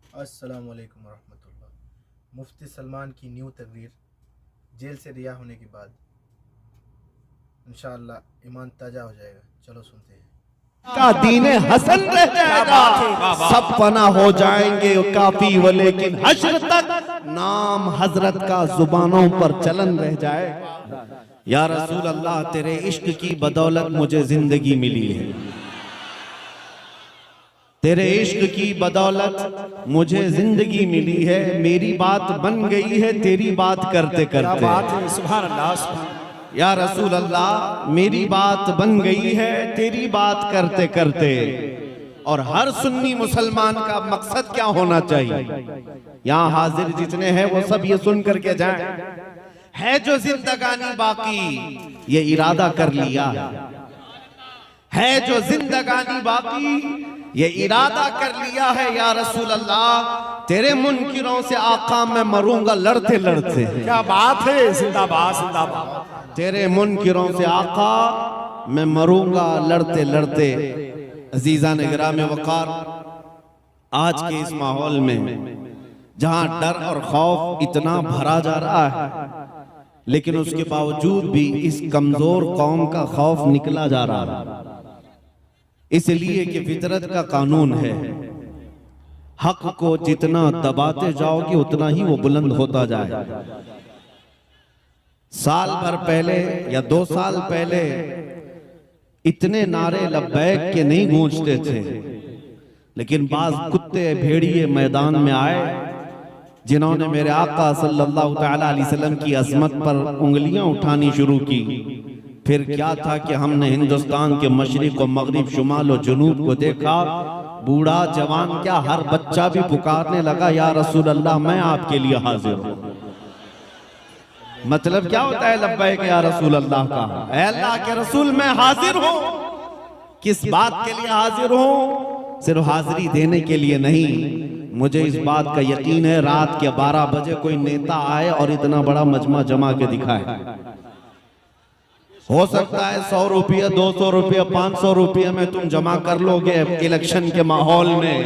अस्सलामु अलैकुम रहमतुल्लाह। मुफ्ती सलमान की न्यू तकरीर, जेल से रिहा होने के बाद इंशाअल्लाह ईमान ताज़ा हो जाएगा। चलो सुनते हैं। का दीने हसन रह जाएगा, सब फना हो जाएंगे काफी वो, लेकिन हश्र तक नाम हजरत का जुबानों पर चलन रह जाए। या रसूल अल्लाह, तेरे इश्क की बदौलत मुझे जिंदगी मिली है, तेरे इश्क की बदौलत मुझे जिंदगी मिली है। मेरी बात बन गई है तेरी बात करते करते। सुभान अल्लाह। या रसूल अल्लाह, मेरी बात बन गई है तेरी बात करते करते। और हर सुन्नी मुसलमान का मकसद क्या होना चाहिए? यहाँ हाजिर जितने हैं वो सब ये सुन करके जाएं। है जो जिंदगानी बाकी ये इरादा कर लिया है, जो जिंदगानी बाकी ये इरादा कर लिया है। या रसूल अल्लाह, तेरे मुनकिरों से आका मैं मरूंगा लड़ते लड़ते। क्या बात है, जिंदाबाद जिंदाबाद। तेरे मुनकिरों से आका मैं मरूंगा लड़ते लड़ते। अजीजा ने गिराम वकार, आज के इस माहौल में जहां डर और खौफ इतना भरा जा रहा है, लेकिन उसके बावजूद भी इस कमजोर कौम का खौफ निकला जा रहा है, इसलिए कि फितरत का कानून है, हक को जितना दबाते जाओगे उतना ही वो बुलंद होता जाए। साल भर पहले या 2 साल पहले इतने नारे लब्बैक के नहीं गूंजते थे, लेकिन बाज कुत्ते भेड़िए मैदान में आए जिन्होंने मेरे आका सल्लल्लाहु तआला अलैहि वसल्लम की अजमत पर उंगलियां उठानी शुरू की। फिर क्या था कि हमने हिंदुस्तान के मशरिक और मगरिब, शुमाल और जुनूब को देखा। बूढ़ा जवान क्या हर बच्चा भी पुकारने लगा, या रसूल अल्लाह मैं आपके लिए हाजिर हूं। मतलब क्या होता है लब्बैक या रसूल अल्लाह का? ऐ अल्लाह के रसूल मैं हाजिर हूं। किस बात के लिए हाजिर हूं? सिर्फ हाजिरी देने के लिए नहीं, मुझे इस बात का यकीन है रात के 12 बजे कोई नेता आए और इतना बड़ा मजमा जमा के दिखाए। हो सकता है 100 रुपये, 200 रुपये, 500 रुपये में तुम जमा कर लोगे इलेक्शन के माहौल में,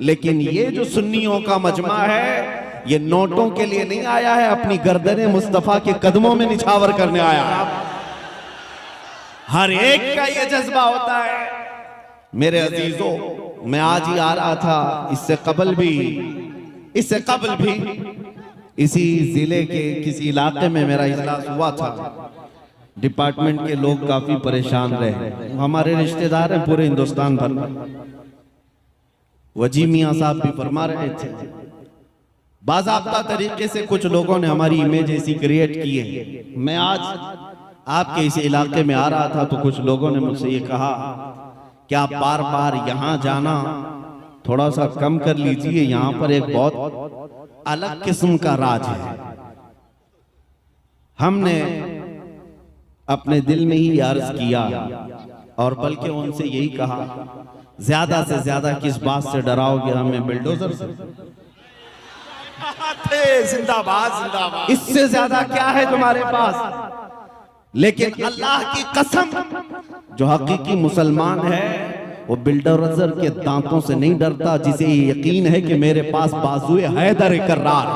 लेकिन ये जो सुन्नियों का मजमा है ये नोटों के लिए नहीं आया है, अपनी गर्दने मुस्तफा के कदमों में निछावर करने आया है। हर एक का ये जज्बा होता है। मेरे अजीजों, मैं आज ही आ रहा था, इससे कबल भी इसी जिले के किसी इलाके में मेरा इजलास हुआ था। डिपार्टमेंट के लोग काफी परेशान रहे, हमारे रिश्तेदार हैं पूरे हिंदुस्तान भर में। वजी मियां साहब भी फरमा रहे थे, बाज़ाब्ता तरीके से कुछ लोगों ने हमारी इमेज ऐसी क्रिएट की है। मैं आज आपके इस इलाके में आ रहा था तो कुछ लोगों ने मुझसे ये कहा कि आप बार बार यहाँ जाना थोड़ा सा कम कर लीजिए, यहाँ पर एक बहुत अलग किस्म का राज है। हमने अपने दिल में ही अर्ज किया और बल्कि उनसे यही कहा, ज्यादा से ज्यादा किस बात से डराओगे हमें? बिल्डोजर से। जिंदाबाद जिंदाबाद। इससे ज्यादा क्या है तुम्हारे पास? लेकिन अल्लाह की कसम, जो हकीकी मुसलमान है वो बिल्डोजर के दांतों से नहीं डरता, जिसे यकीन है कि मेरे पास बाजुए हैदर कर्रार,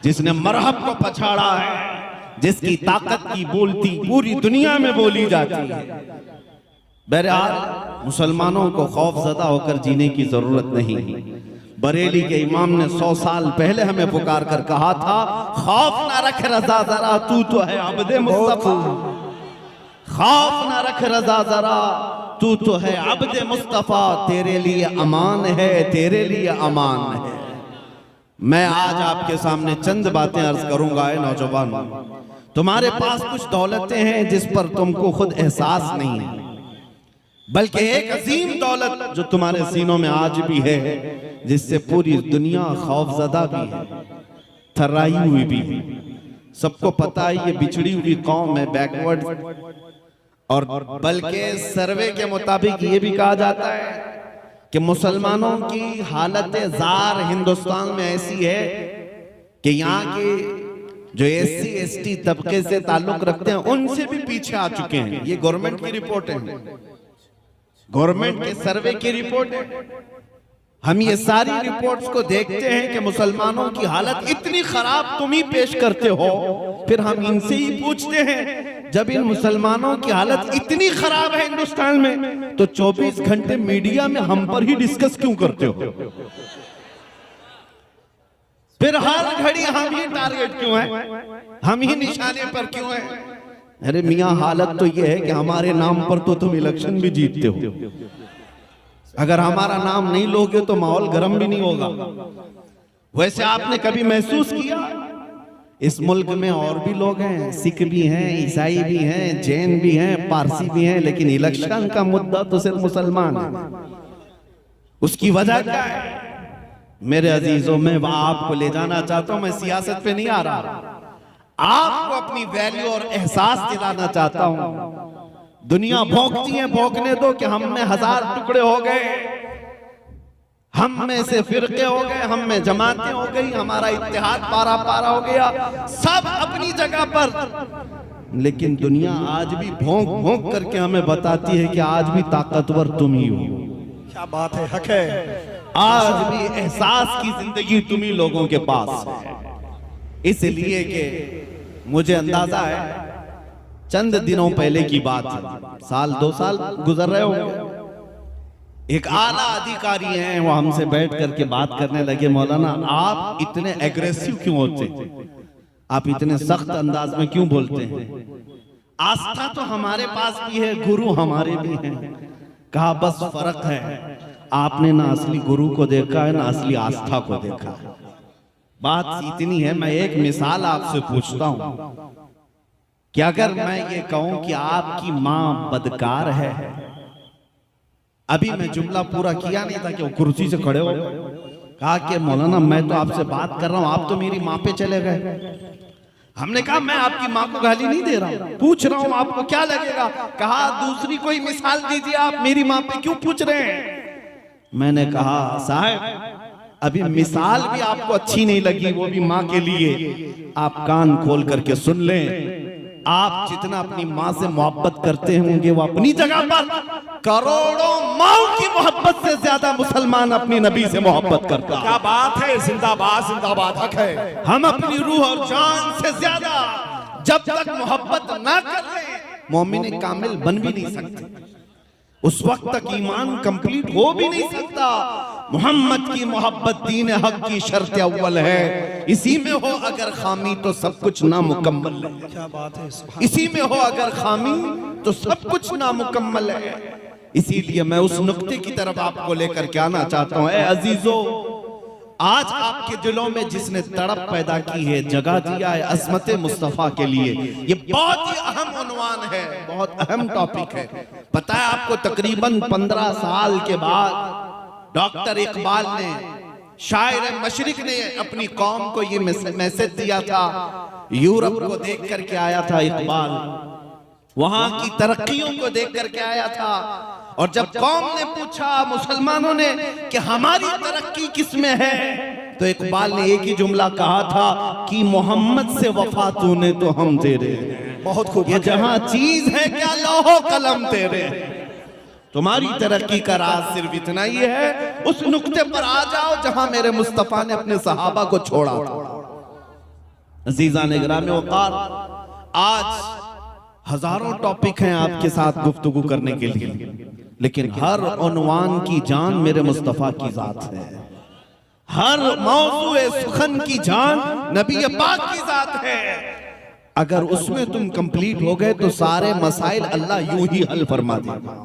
जिसने मरहब को पछाड़ा है, जिसकी ताकत की बोलती पूरी दुनिया में बोली जाती है। बहरहाल मुसलमानों को खौफजदा होकर जीने की जरूरत नहीं। बरेली के इमाम ने 100 साल पहले हमें पुकार कर कहा था, खौफ ना रख रजा जरा तू तो है अब्दे मुस्तफा, खौफ ना रख रजा जरा तू तो है अब्दे मुस्तफा, तेरे लिए अमान है, तेरे लिए अमान है। मैं आज आपके सामने चंद बातें अर्ज करूंगा। नौजवान, तुम्हारे पास कुछ दौलतें हैं जिस पर तुमको खुद एहसास नहीं है, बल्कि एक अजीम दौलत जो तुम्हारे सीनों में आज भी है, जिससे पूरी दुनिया खौफजदा भी है, थर्राई हुई भी है। सबको पता है ये बिछड़ी हुई कौम है, बैकवर्ड, और बल्कि सर्वे के मुताबिक ये भी कहा जाता है कि मुसलमानों की हालत जार हिंदुस्तान में ऐसी है कि यहाँ के जो SC ST तबके से ताल्लुक रखते हैं उनसे भी पीछे आ चुके हैं। ये गवर्नमेंट की रिपोर्ट है, गवर्नमेंट के सर्वे की रिपोर्ट है। हम ये सारी रिपोर्ट्स को देखते हैं कि मुसलमानों की हालत इतनी खराब तुम ही पेश करते हो, फिर हम इनसे ही पूछते हैं जब इन मुसलमानों की हालत इतनी खराब है हिंदुस्तान में, तो 24 घंटे मीडिया में हम पर ही डिस्कस क्यों करते हो? फिर हर घड़ी हम ही टारगेट क्यों है, हम ही निशाने पर क्यों है? अरे मियां, हालत तो ये है कि हमारे नाम पर तो तुम इलेक्शन भी जीतते हो, अगर हमारा नाम नहीं लोगे तो माहौल गर्म भी नहीं होगा। वैसे आपने कभी महसूस किया इस मुल्क में और भी लोग हैं, सिख भी हैं, ईसाई भी हैं, जैन भी हैं, पारसी भी हैं, लेकिन इलेक्शन का मुद्दा तो सिर्फ मुसलमान है। उसकी वजह क्या है? मेरे अजीजों, मैं वहां आपको ले जाना चाहता हूं, मैं सियासत पे नहीं आ रहा, आपको अपनी वैल्यू और एहसास दिलाना चाहता हूं। दुनिया भौंकती है, भौंकने दो कि हम में 1000 टुकड़े हो गए, हम में से फिरके हो गए, हम में जमातें हो गई, हमारा इत्तेहाद पारा पारा हो गया, सब अपनी जगह पर। लेकिन दुनिया आज भी भौंक भौंक करके हमें बताती है कि आज भी ताकतवर तुम ही हो। क्या बात है, हक है। आज भी एहसास की जिंदगी तुम ही लोगों के पास है। इसलिए कि मुझे अंदाजा है चंद दिनों पहले की बात है, साल 2 साल गुजर रहे होंगे, एक आला अधिकारी हैं, वो हमसे बैठ करके बात करने लगे, मौलाना आप इतने एग्रेसिव क्यों होते हैं, आप इतने सख्त अंदाज में क्यों बोलते हैं? आस्था तो हमारे पास भी है, गुरु हमारे भी हैं। कहा बस फर्क है, आपने ना असली गुरु को देखा है ना असली आस्था को देखा है। बात इतनी है, मैं एक मिसाल आपसे पूछता हूं कि अगर मैं ये कहूं कि आपकी मां बदकार है, अभी मैं जुमला पूरा किया नहीं था कि वो कुर्सी से खड़े हो, कहा कि मौलाना मैं तो आपसे बात कर रहा हूं, आप तो मेरी मां पे चले गए। हमने कहा मैं आपकी मां को गाली नहीं दे रहा हूं, पूछ रहा हूं आपको क्या लगेगा। कहा दूसरी कोई मिसाल दीजिए, आप मेरी मां पे क्यों पूछ रहे हैं? मैंने कहा साहब अभी मिसाल भी आपको अच्छी नहीं लगी, वो भी मां के लिए, आप कान खोल करके सुन लें। आप जितना अपनी मां से मोहब्बत करते होंगे वो अपनी जगह पर, करोड़ों माओं की मोहब्बत से ज्यादा मुसलमान अपनी नबी से मोहब्बत करता है। क्या बात है, जिंदाबाद जिंदाबाद, हक है। हम अपनी रूह और जान से ज्यादा जब तक मोहब्बत ना कर ले, मोमिन कामिल बन भी नहीं सकते, उस वक्त तक ईमान कंप्लीट हो भी नहीं सकता। मोहम्मद की मोहब्बत दीन हक की शर्त अव्वल है, इसी में हो अगर खामी तो सब कुछ नामुकम्मल है। क्या बात है, इसी में हो अगर खामी तो सब कुछ नामुकम्मल है। इसीलिए मैं उस नुक्ते की तरफ आपको लेकर के आना चाहता हूं। ऐ अजीजों, आज आपके दिलों में जिसने तड़प पैदा की है, जगह दिया है अज़मत मुस्तफ़ा के लिए, ये बहुत ही अहम उन्वान है, बहुत अहम टॉपिक है। पता है आपको, तकरीबन 15 साल के बाद डॉक्टर इकबाल ने, शायर मशरिक ने अपनी कौम को ये मैसेज दिया था। यूरोप को देख करके आया था इकबाल, वहां की तरक्कियों को देख करके आया था, और जब कौम ने पूछा मुसलमानों ने कि हमारी तरक्की किसमें है, तो इकबाल ने एक ही जुमला कहा था कि मोहम्मद से वफा तूने तो हम तेरे। बहुत खूब। ये जहां चीज है क्या लौहो कलम तेरे, तुम्हारी तरक्की का राज सिर्फ इतना ही है, उस नुक्ते पर आ जाओ जहां मेरे मुस्तफा ने अपने सहाबा को छोड़ा। अजीज़ान इकराम वक़ार, आज हजारों टॉपिक हैं आपके साथ गुफ्तगू करने के लिए, लेकिन हर उन्वान की जान मेरे मुस्तफा की जात है, हर मौज़ूए सुखन की जान नबी पाक की जात है। अगर उसमें तुम कंप्लीट हो गए तो सारे मसाइल अल्लाह यूं ही हल फरमा देगा,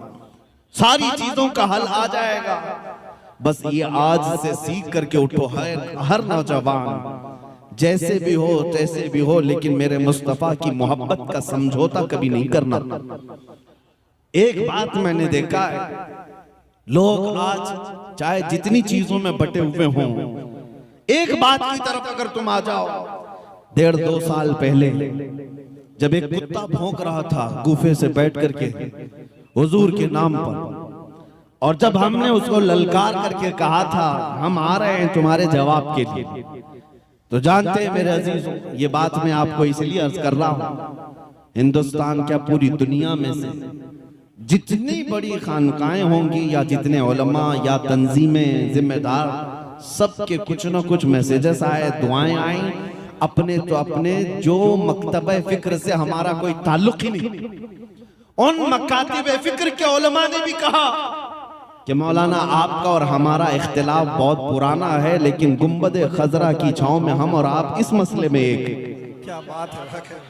सारी चीजों का हल आ जाएगा। बस ये आज से सीख करके उठो, हर नौजवान जैसे भी हो तैसे भी हो, लेकिन मेरे मुस्तफा की मोहब्बत का समझौता कभी नहीं करना। एक बात मैंने देखा है, लोग आज चाहे जितनी चीजों में बटे हुए हों, एक बात की तरफ अगर तुम आ जाओ, 1.5-2 साल पहले जब एक कुत्ता भौंक रहा था गुफे से बैठ करके हुजूर के नाम पर, और जब हमने उसको ललकार करके कहा था हम आ रहे हैं तुम्हारे जवाब के लिए, तो जानते हैं मेरे अजीजों, ये बात मैं आपको इसलिए अर्ज कर रहा हूं, हिंदुस्तान क्या पूरी दुनिया में से जितनी बड़ी खानकाएं होंगी या जितने उलमा या तंजीमें जिम्मेदार, सबके कुछ ना कुछ मैसेजेस आए, दुआएं आई। अपने तो अपने जो मकतबे फिक्र से हमारा कोई ताल्लुक ही नहीं, उन मकातिब फिक्र के उलमा ने भी कहा कि मौलाना आपका और हमारा इख्तिलाफ बहुत पुराना है, लेकिन गुंबद खजरा की छांव में हम और आप इस मसले में एक। क्या बात है, हक है।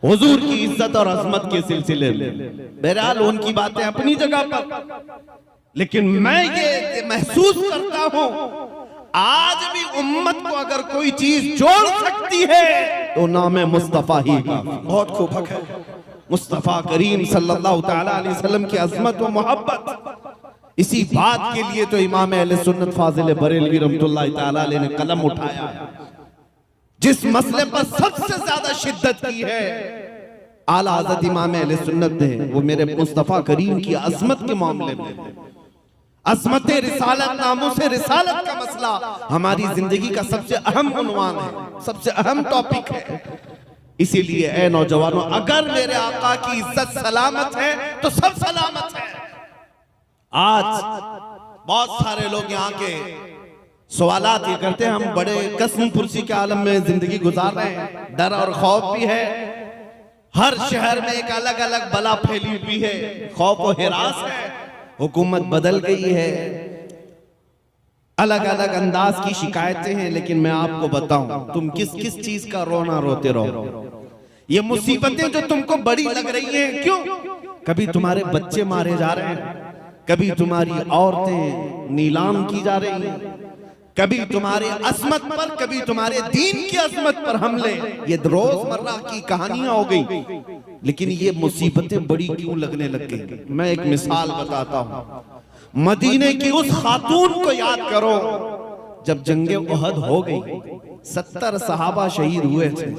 हुजूर की इज्जत और अजमत के सिलसिले में बहरहाल उनकी बातें अपनी जगह पर, लेकिन मैं ये महसूस करता हूं आज भी उम्मत को अगर कोई चीज जोड़ सकती है तो नाम मुस्तफा ही का। बहुत खूब, हक है। मुस्तफा करीम सल्लल्लाहु ताला अलैहि वसल्लम की अजमत व मोहब्बत, इसी बात के लिए तो इमाम अहले सुन्नत फाजिल बरेलवी रहमतुल्लाह ताला अलैहि ने कलम उठाया। जिस मसले पर सबसे ज्यादा शिद्दत की है आला हज़रत इमाम अहले सुन्नत ने, वो मेरे मुस्तफा करीम की अजमत के मामले में। अजमत रिसालत, नामों से रिसालत का मसला हमारी जिंदगी का सबसे अहम उन्वान है, सबसे अहम टॉपिक है। इसीलिए ऐ नौजवानों, अगर मेरे आका की इज्जत सलामत है तो सब सलामत है। आज बहुत सारे लोग यहाँ के सवालात ये करते हैं, हम बड़े कसम पुरसी के आलम में जिंदगी गुजार रहे हैं, डर और खौफ भी है। हर शहर में एक अलग अलग बला फैली हुई है, खौफ और हिरास है, हुकूमत बदल गई है, अलग अलग अंदाज की शिकायतें हैं। लेकिन मैं आपको बताऊं, तुम किस किस चीज का रोना रोते रहो। ये मुसीबतें जो तुमको बड़ी लग रही हैं, क्यों? कभी तुम्हारे बच्चे मारे जा रहे हैं, कभी तुम्हारी औरतें नीलाम की जा रही हैं, कभी तुम्हारे अजमत पर, कभी तुम्हारे दीन की अजमत पर हमले। ये रोजमर्रा की कहानियां हो गई, लेकिन ये मुसीबतें बड़ी क्यों लगने लग गई? मैं एक मिसाल बताता हूं। मदीने की उस खातून को याद करो जब जंगे उहद हो गई, 70 सहाबा शहीद हुए थे,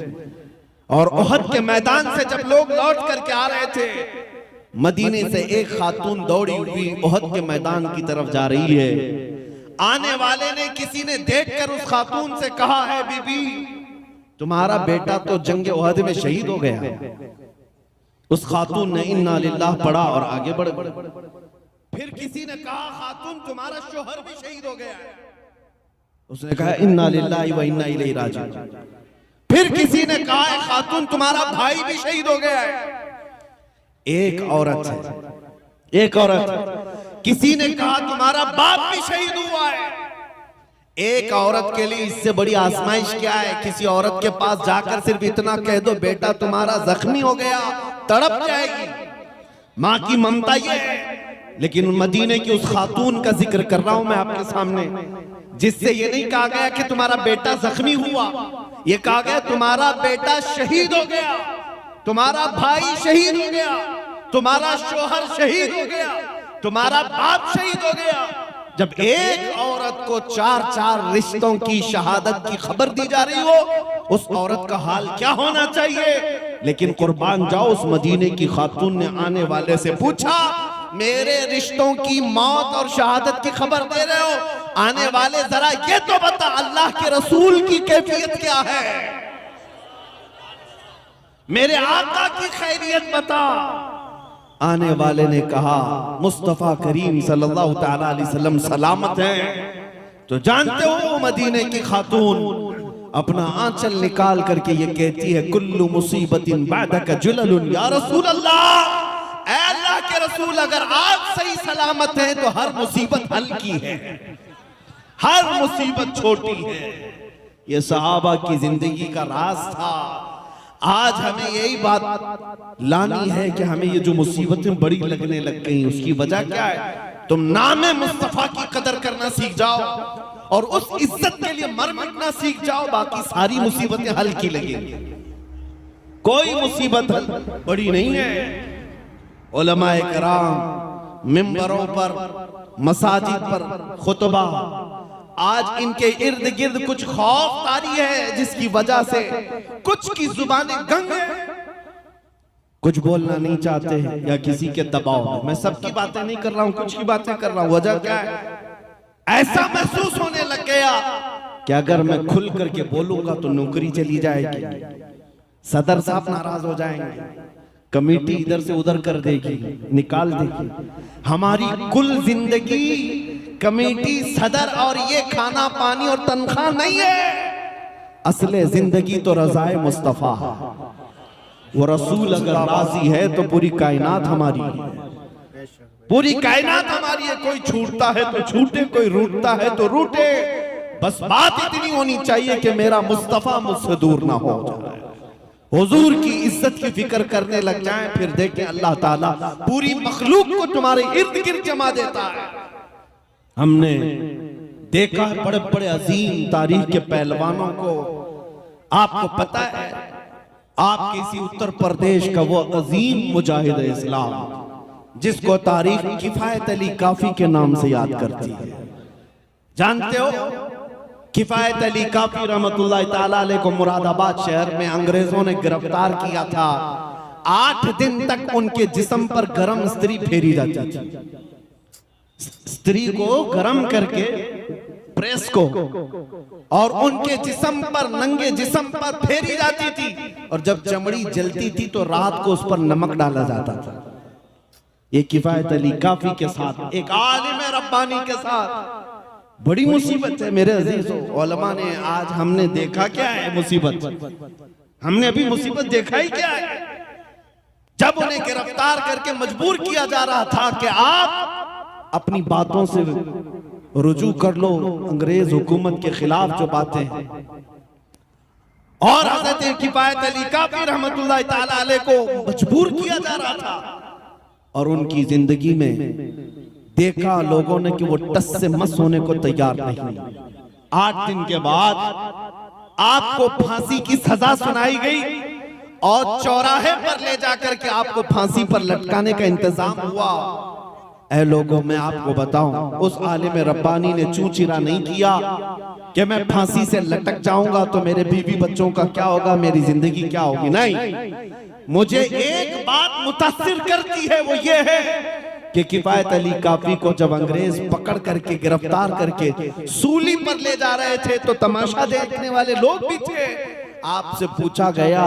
और उहद के मैदान से जब लोग लौट करके आ रहे थे, मदीने से एक खातून दौड़ी हुई उहद के मैदान की तरफ जा रही है। आने वाले ने, किसी ने देखकर उस खातून से कहा है, बीबी तुम्हारा बेटा तो जंग उहद में शहीद हो गया। उस खातून ने इन्ना लिल्लाह पढ़ा और आगे बढ़ गई। फिर किसी ने कहा, खातून तुम्हारा शोहर भी शहीद हो गया है। उसने कहा इन्ना लिल्लाहि व इन्ना इलैहि राजिऊन। फिर किसी ने कहा, खातून तुम्हारा भाई भी शहीद हो गया है। एक औरत है, एक औरत। किसी ने कहा तुम्हारा बाप भी शहीद हुआ है। एक औरत के लिए इससे बड़ी आजमाइश क्या है? किसी औरत के पास जाकर सिर्फ इतना कह दो, बेटा तुम्हारा जख्मी हो गया, तड़प जाएगी। माँ की ममता ये है। लेकिन मदीने की उस खातून का जिक्र कर रहा हूं मैं आपके सामने, जिससे ये नहीं कहा गया कि तुम्हारा बेटा जख्मी हुआ, ये कहा गया तुम्हारा बेटा शहीद हो गया, तुम्हारा भाई शहीद हो गया, तुम्हारा शोहर शहीद हो गया, तुम्हारा बाप शहीद हो गया। जब एक औरत को 4-4 रिश्तों की शहादत की खबर दी जा रही हो, उस औरत का हाल क्या होना चाहिए? लेकिन कुर्बान जाओ, उस मदीने की खातून ने आने वाले से पूछा, मेरे रिश्तों की मौत और शहादत की खबर दे रहे हो, आने वाले जरा ये तो बता, अल्लाह के रसूल की कैफियत क्या है, मेरे आका की खैरियत बता। आने वाले ने कहा, मुस्तफा करीम सल्लल्लाहु ताला अलैहि वसल्लम सलामत हैं। तो जानते हो मदीने की खातून अपना आंचल निकाल करके ये कहती है, कुल्लु मुसीबतिन बादका जुललुन या रसूल अल्लाह। ऐ अल्लाह के रसूल, अगर आप सही सलामत हैं तो हर मुसीबत हल्की है, हर मुसीबत छोटी है। ये सहाबा की जिंदगी का राज था। आज हमें यही बात लानी है कि हमें ये जो मुसीबतें बड़ी लगने लग गई, उसकी वजह क्या है? तुम नाम मुस्तफा की कदर करना सीख जाओ और उस इज्जत के लिए मर मिटना सीख जाओ, बाकी सारी मुसीबतें हल्की लगेंगी। कोई मुसीबत बड़ी नहीं है। उलमाए कराम मिंबरों पर, मसाजिद पर खुतबा, आज इनके इर्द गिर्द कुछ खौफ तारी है, जिसकी वजह से कुछ की जुबानें गंग है, कुछ बोलना नहीं चाहते हैं या किसी के दबाव में। मैं सबकी बातें नहीं कर रहा हूं, कुछ की बातें कर रहा हूं। वजह क्या है? ऐसा महसूस होने लग गया कि अगर मैं खुल करके बोलूंगा तो नौकरी चली जाएगी, सदर साहब नाराज हो जाएंगे, कमेटी इधर से उधर कर देगी, निकाल देगी। हमारी कुल जिंदगी कमेटी, सदर और ये खाना पानी और तनख्वाह नहीं है। असले जिंदगी तो रज़ाए मुस्तफा है। वो रसूल अगर राजी है तो पूरी कायनात हमारी है, पूरी कायनात हमारी है। कोई छूटता है तो छूटे, कोई रूठता है तो रूठे, बस बात इतनी होनी चाहिए कि मेरा मुस्तफा मुझसे दूर ना हो जाए। हुजूर की इज्जत की फिक्र करने लग जाएं, फिर देखें अल्लाह ताला पूरी मखलूक को तुम्हारे इर्द गिर्द जमा देता है। हमने देखा है बड़े बड़े अजीम तारीख के पहलवानों को। आपको पता है, आप किसी उत्तर प्रदेश का वो अजीम मुजाहिद इस्लाम जिसको तारीख किफायत अली काफी के नाम से याद करती है, जानते हो? किफायत अली काफी रहमतुल्लाह ताला अलैह को मुरादाबाद शहर में अंग्रेजों ने गिरफ्तार किया था। 8 दिन तक उनके जिस्म पर गरम स्त्री फेरी जाती थी। स्त्री को गरम करके प्रेस को और उनके जिस्म पर, नंगे जिस्म पर फेरी जाती थी, और जब चमड़ी जलती थी तो रात को उस पर नमक डाला जाता था। ये किफायत अली काफी के साथ, एक आलिम रब्बानी के साथ बड़ी मुसीबत है मेरे अजीजों। उलमा ने आज हमने देखा क्या है मुसीबत, हमने अभी मुसीबत देखा ही क्या है। जब उन्हें गिरफ्तार करके मजबूर किया जा रहा था कि आप अपनी बातों से रुजू कर लो अंग्रेज हुकूमत के खिलाफ जो बातें हैं, और हज़रत किफायत अली काफी रहमतुल्लाह ताला अलैह को मजबूर किया जा रहा था। और उनकी जिंदगी में देखा लोगों ने कि वो टस से मस होने को तैयार नहीं। 8 दिन के बाद आपको फांसी की सजा सुनाई गई और चौराहे पर ले जाकर के आपको फांसी पर लटकाने का इंतजाम हुआ। ऐ लोगों, मैं आपको बताऊं, उस आलिम रब्बानी ने चूचिरा नहीं किया कि मैं फांसी से लटक जाऊंगा तो मेरे बीवी बच्चों का क्या होगा, मेरी जिंदगी क्या होगी। नहीं, मुझे एक बात मुतासिर करती है, वो ये है कि किफायत अली काफी को जब अंग्रेज पकड़ करके गिरफ्तार करके सूली पर ले जा रहे थे तो तमाशा देखने वाले लोग भी थे। आपसे पूछा गया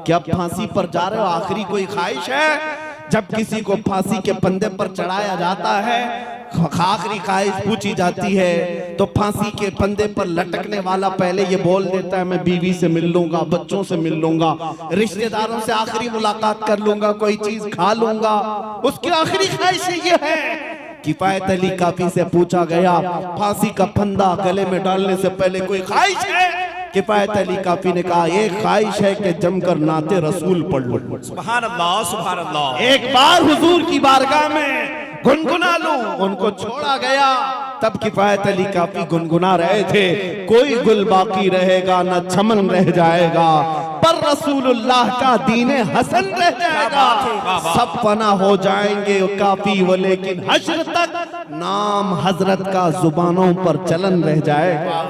कि अब फांसी पर जा रहे हो, आखिरी कोई ख्वाहिश है? जब किसी को फांसी के फंदे पर चढ़ाया जाता है, आखिरी ख्वाहिश पूछी जाती है, तो फांसी के फंदे पर लटकने वाला पहले ये बोल देता है मैं बीवी से मिल लूंगा, बच्चों से मिल लूंगा, रिश्तेदारों से आखिरी मुलाकात कर लूंगा, कोई चीज खा लूंगा। उसकी आखिरी ख्वाहिश ये है। किफायत अली काफी से पूछा गया फांसी का फंदा गले में डालने से पहले कोई ख्वाहिश है? किफायत अली काफी ने कहा एक ख्वाहिश है कि जमकर नाते रसूल पढ़ लो। सुभान अल्लाह, सुभान अल्लाह। एक बार हुजूर की बारगाह में गुनगुना लूं। उनको छोड़ा गया, तब किफायत अली काफी गुनगुना रहे थे, कोई गुल बाकी रहेगा न चमन रह जाएगा, पर रसूलुल्लाह का दीन हसन रह जाएगा। सब फना हो जाएंगे काफी वो, लेकिन हश्र तक नाम हजरत का जुबानों पर चलन रह जाएगा।